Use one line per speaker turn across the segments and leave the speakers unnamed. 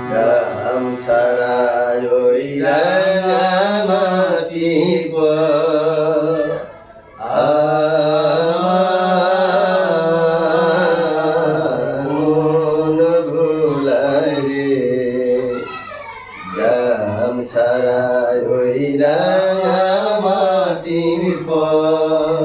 গ্রাম ছাড়া ওই রাঙামাটির পর আমার মন ভোলায় রে। গ্রাম ছাড়া ওই রাঙামাটির পর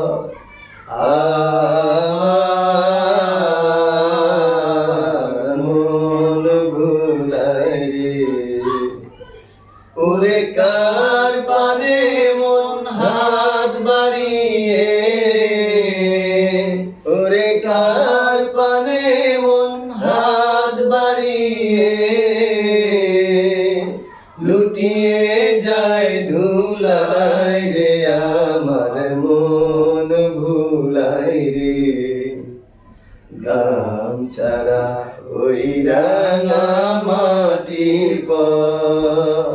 আমার মন ভোলায় রে। ওরে কার পানে মন হাত বাড়িয়ে, ওরে কার পানে মন হাত বাড়িয়ে লুটিয়ে যায় ধুলায় রে। আমার মন ভুলায় রে। গ্রাম ছাড়া ওই রাঙামাটির পর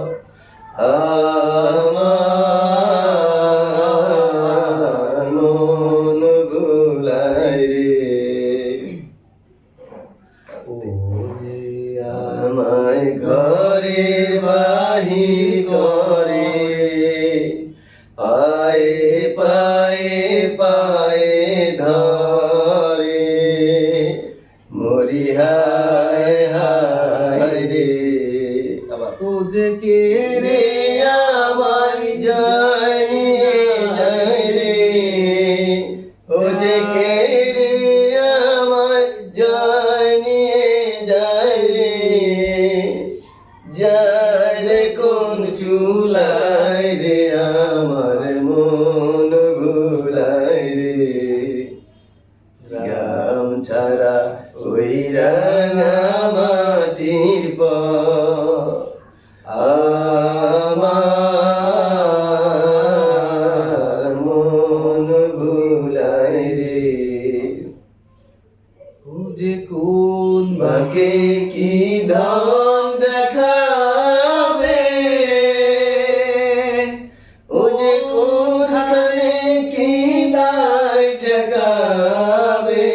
আমার মন ভুলায় রে। ও যে আমায় ঘরে বাহির করে, পায়ে পায়ে পায়ে ধরে, মরি হায় হায় রে।
ও যে কে
রে আমার যায় নিয়ে যায় রে। ও যে কে রে আমার যায় নিয়ে যায় রে। যায় রে কোন চুলায় রে। আমার মন ভুলায় রে। গ্রাম ছাড়া ওই রাঙামাটির পর আমার মন ভুলায় রে।
ও যে কোন
বাকে কি ধন দেখাবে, ও যে কোনখানে কি লাই ঠেকাবে,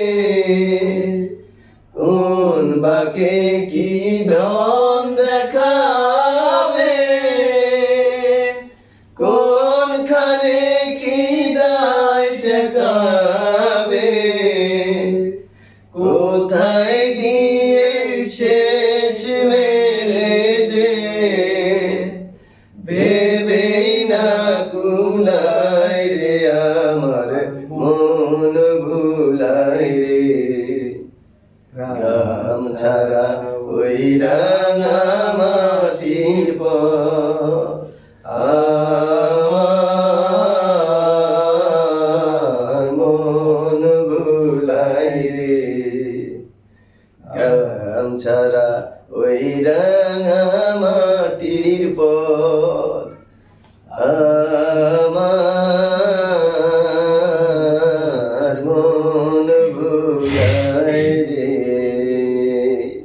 কোন বাকে কি ধন দেখাবে, কোনখানে কি দায় ঠেকাবে, কোথায় গিয়ে শেষ মেরে যে ভেবেই না কুলায় রে। আমার মন ভুলায় রে। গ্রাম ছাড়া ওই রাঙামাটির পর আমার মন ভুলায় রে। গ্রাম ছাড়া ওই রাঙামাটির পর আমার